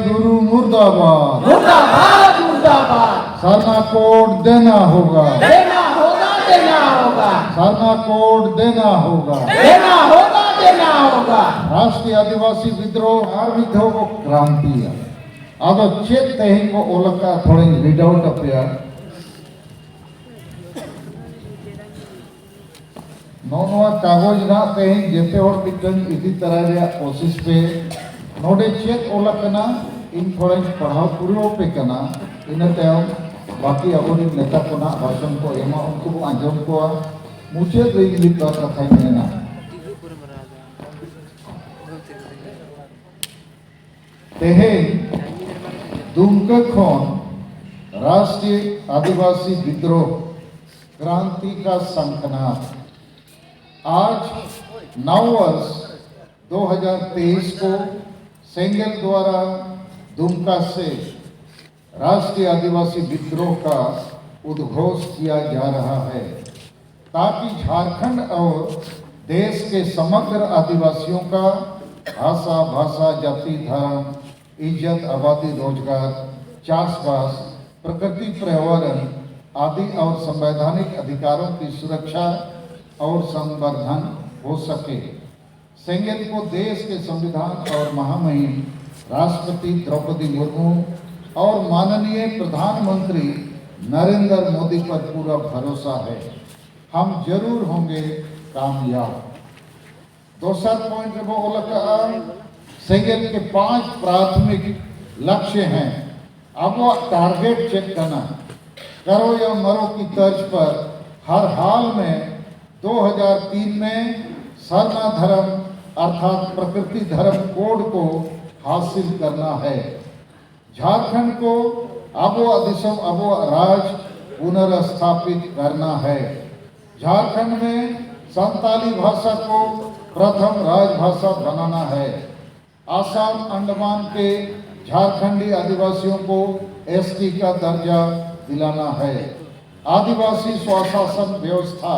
गुरु मुर्दाबाद, मुर्दाबाद मुर्दाबाद। सरना कोड देना होगा, देना होगा देना होगा, सरना कोड देना होगा। देना होगा देना होगा। राष्ट्रीय आदिवासी विद्रोह आरंभित हो वो क्रांति है। अब चेक तेहिं को ओलका थोड़े रीड आउट अपिया नौनवा कागज ना तेहिं जेते और बिकन इसी तरह रे कोशिश पे नोडे चेक ओलकना इन थोड़े पढ़ाओ पूर्व पे कना इन तयम बाकी अबोरी नेता को ना भाषण को एमा उनको आंजम को मुझे रेली का कथा में ना तेहिं दुमका खोन राष्ट्रीय आदिवासी विद्रोह क्रांति का शंखनाद आज 9 वर्ष 2023 को सेंगेल द्वारा दुमका से राष्ट्रीय आदिवासी विद्रोह का उद्घोष किया जा रहा है ताकि झारखंड और देश के समग्र आदिवासियों का भाषा जाति धर्म इज्जत आबादी रोजगार चाषबास प्रकृति पर्यावरण आदि और संवैधानिक अधिकारों की सुरक्षा और संवर्धन हो सके। सेंगेल को देश के संविधान और महामहिम राष्ट्रपति द्रौपदी मुर्मू और माननीय प्रधानमंत्री नरेंद्र मोदी पर पूरा भरोसा है, हम जरूर होंगे कामयाब। दूसरा पॉइंट वो लगा सेंगेल के 5 प्राथमिक लक्ष्य हैं। अब वो टारगेट चेक करना करो या मरो की तर्ज पर हर हाल में 2003 में सरना धर्म अर्थात प्रकृति धर्म कोड को हासिल करना है। झारखंड को अबो अधिसम अबो राज पुनर्स्थापित करना है। झारखंड में संताली भाषा को प्रथम राजभाषा बनाना है। आसाम अंडमान के झारखंडी आदिवासियों को एसटी का दर्जा दिलाना है। आदिवासी स्वशासन व्यवस्था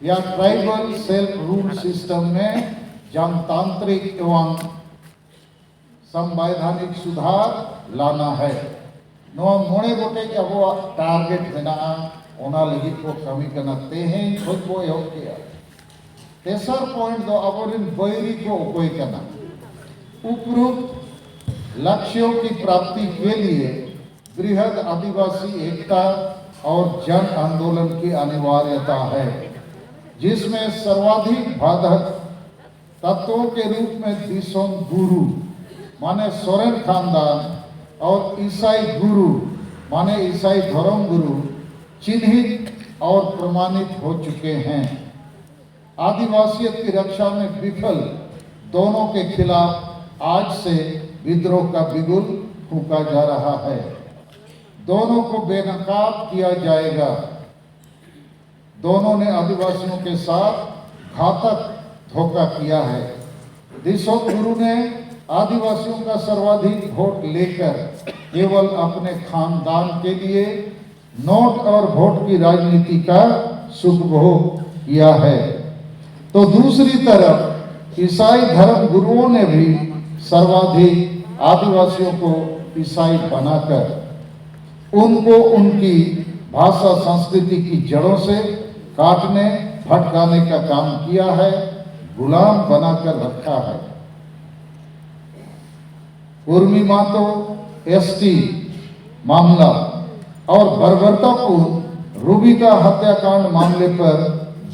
या ट्राइबल सेल्फ रूल सिस्टम में जनतांत्रिक एवं संवैधानिक सुधार लाना है। नवा मोड़े गोटे के अब टारगेट देना ओना लगी को कमी करना तेहें खुद को योग किया। तेसर पॉइंट दो अबोरिन बैरी को उकोई करना। उपरोक्त लक्ष्यों की प्राप्ति के लिए बृहद आदिवासी एकता और जन आंदोलन की अनिवार्यता है, जिसमें सर्वाधिक बाधक तत्वों के रूप में दिसोंग गुरु माने सोरेन खानदान और ईसाई गुरु माने ईसाई धर्म गुरु चिन्हित और प्रमाणित हो चुके हैं। आदिवासियत की रक्षा में विफल दोनों के खिलाफ आज से विद्रोह का बिगुल फूंका जा रहा है। दोनों को बेनकाब किया जाएगा। दोनों ने आदिवासियों के साथ घातक धोखा किया है। दिसो गुरु ने आदिवासियों का सर्वाधिक वोट लेकर केवल अपने खानदान के लिए नोट और वोट की राजनीति का सुखभोग किया है, तो दूसरी तरफ ईसाई धर्म गुरुओं ने भी सर्वाधिक आदिवासियों को ईसाई बनाकर उनको उनकी भाषा संस्कृति की जड़ों से काटने भटकाने का काम किया है, गुलाम बनाकर रखा है। उर्मी मातो एसटी मामला और बर्बरतापूर्ण रूबिका हत्याकांड मामले पर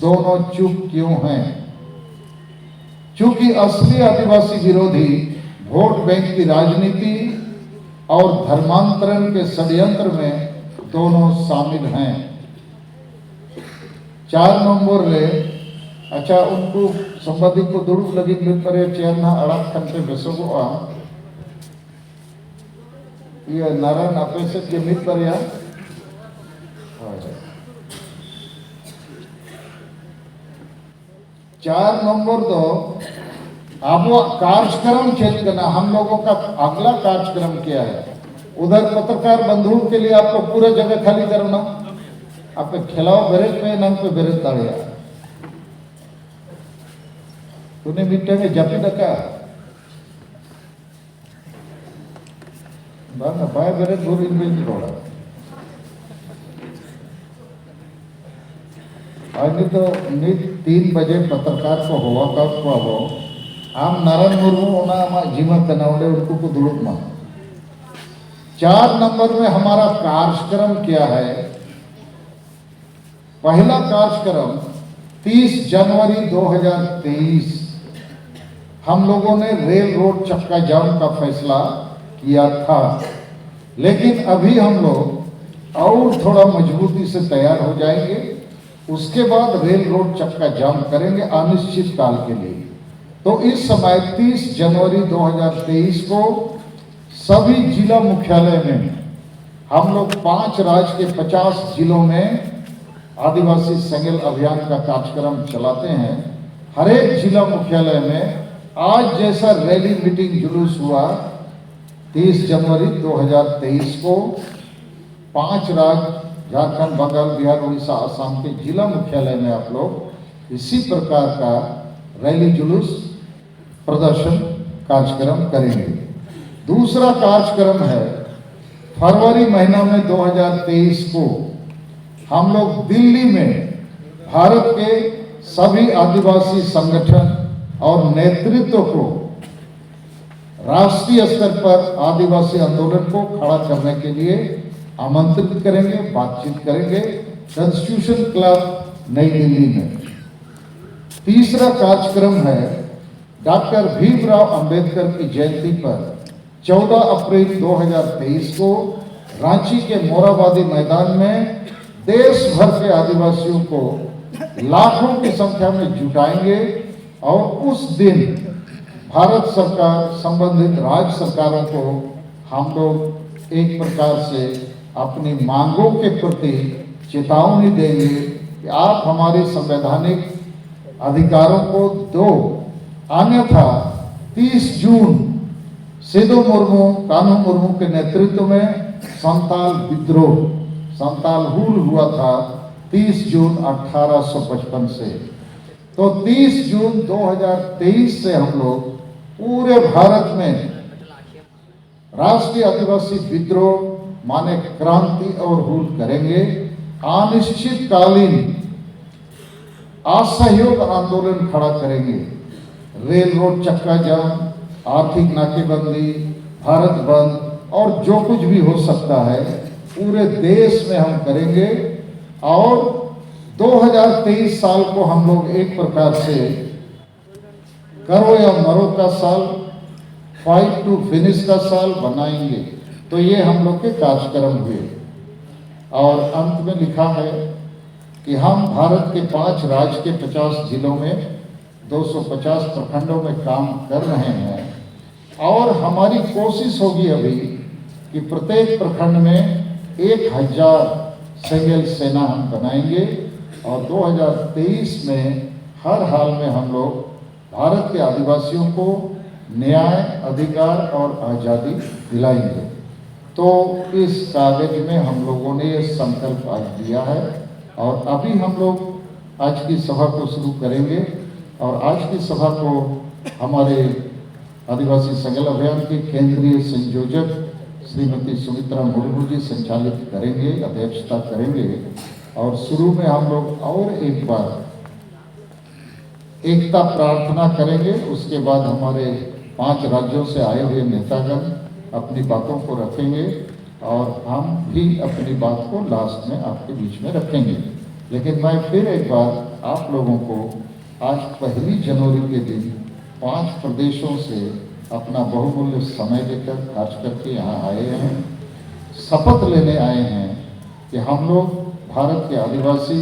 दोनों चुप क्यों हैं? चूंकि असली आदिवासी विरोधी वोट बैंक की राजनीति और धर्मांतरण के षड्यंत्र में दोनों शामिल हैं। 4 नवंबर रे अच्छा उनको संबंधित को दुरुप लगी मिल पर चेरना अड़क खंते बेसोगो ये नारायण अपेक्षित के मिल पर या 4 नवंबर तो अब कार्यक्रम चल करना हम लोगों का अगला कार्यक्रम क्या है? उधर पत्रकार बंधुओं के लिए आपको पूरा जगह खाली करना, आप खिलाओ बेरेट में नाम पे बेरेट दाड़िया तूने मिट्टे में जपी डका बना बाय बेरे दूर इन बिल रोड़ा आज तो नित 3 बजे पत्रकार को हुआ कब को वो आम नारायण मुर्मू ओना आमा जीवन तनावले उनको को दुलुक मा 4 नंबर में हमारा कार्यक्रम क्या है। पहला कार्यक्रम 30 जनवरी 2023 हम लोगों ने रेल रोड चक्का जाम का फैसला किया था, लेकिन अभी हम लोग और थोड़ा मजबूती से तैयार हो जाएंगे। उसके बाद रेल रोड चक्का जाम करेंगे अनिश्चित काल के लिए। तो इस समय 30 जनवरी 2023 को सभी जिला मुख्यालय में हम लोग 5 राज्य के 50 जिलों में आदिवासी सेंगेल अभियान का कार्यक्रम चलाते हैं। हर एक जिला मुख्यालय में आज जैसा रैली मीटिंग जुलूस हुआ 30 जनवरी 2023 को 5 राज्य झारखंड, बंगाल, बिहार, उड़ीसा, असम के जिला मुख्यालय में आप लोग इसी प्रकार का रैली जुलूस प्रदर्शन कार्यक्रम करेंगे। दूसरा कार्यक्रम है फरवरी महीना में 2023 को हम लोग दिल्ली में भारत के सभी आदिवासी संगठन और नेतृत्व को राष्ट्रीय स्तर पर आदिवासी आंदोलन को खड़ा करने के लिए आमंत्रित करेंगे, बातचीत करेंगे कॉन्स्टिट्यूशन क्लब नई दिल्ली में। तीसरा कार्यक्रम है डॉक्टर भीमराव अंबेडकर की जयंती पर 14 अप्रैल 2023 को रांची के मोराबादी मैदान में देश भर के आदिवासियों को लाखों की संख्या में जुटाएंगे और उस दिन भारत सरकार संबंधित राज्य सरकारों को हम लोग एक प्रकार से अपनी मांगों के प्रति चेतावनी देंगे कि आप हमारे संवैधानिक अधिकारों को दो, अन्यथा 30 जून सिधो मुर्मू, कान्हू मुर्मू के नेतृत्व में संताल विद्रोह, संताल हुल हुआ था 30 जून 1855 से। तो 30 जून 2023 से हम लोग पूरे भारत में राष्ट्रीय आदिवासी विद्रोह माने क्रांति और हुल करेंगे। अनिश्चितकालीन असहयोग आंदोलन खड़ा करेंगे। रेल रोड चक्का जाम, आर्थिक नाकेबंदी, भारत बंद और जो कुछ भी हो सकता है पूरे देश में हम करेंगे। और 2023 साल को हम लोग एक प्रकार से करो या मरो का साल, फाइट टू फिनिश का साल बनाएंगे। तो ये हम लोग के कार्यक्रम हुए और अंत में लिखा है कि हम भारत के 5 राज्य के 50 जिलों में 250 प्रखंडों में काम कर रहे हैं और हमारी कोशिश होगी अभी कि प्रत्येक प्रखंड में 1000 सेंगेल सेना हम बनाएंगे और 2023 में हर हाल में हम लोग भारत के आदिवासियों को न्याय, अधिकार और आज़ादी दिलाएंगे। तो इस कागज में हम लोगों ने ये संकल्प आज लिया है और अभी हम लोग आज की सभा को शुरू करेंगे। और आज की सभा को हमारे आदिवासी सेंगेल अभियान के केंद्रीय संयोजक श्रीमती सुमित्रा मुर्मू जी संचालित करेंगे, अध्यक्षता करेंगे। और शुरू में हम लोग और एक बार एकता प्रार्थना करेंगे। उसके बाद हमारे 5 राज्यों से आए हुए नेतागण अपनी बातों को रखेंगे और हम भी अपनी बात को लास्ट में आपके बीच में रखेंगे। लेकिन मैं फिर एक बार आप लोगों को आज 1 जनवरी के दिन 5 प्रदेशों से अपना बहुमूल्य समय लेकर खास करके यहाँ आए हैं, शपथ लेने आए हैं कि हम लोग भारत के आदिवासी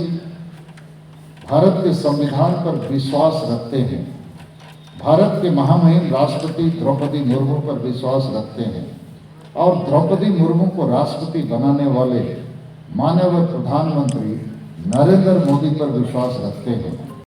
भारत के संविधान पर विश्वास रखते हैं, भारत के महामहिम राष्ट्रपति द्रौपदी मुर्मू पर विश्वास रखते हैं और द्रौपदी मुर्मू को राष्ट्रपति बनाने वाले माननीय प्रधानमंत्री नरेंद्र मोदी पर विश्वास रखते हैं।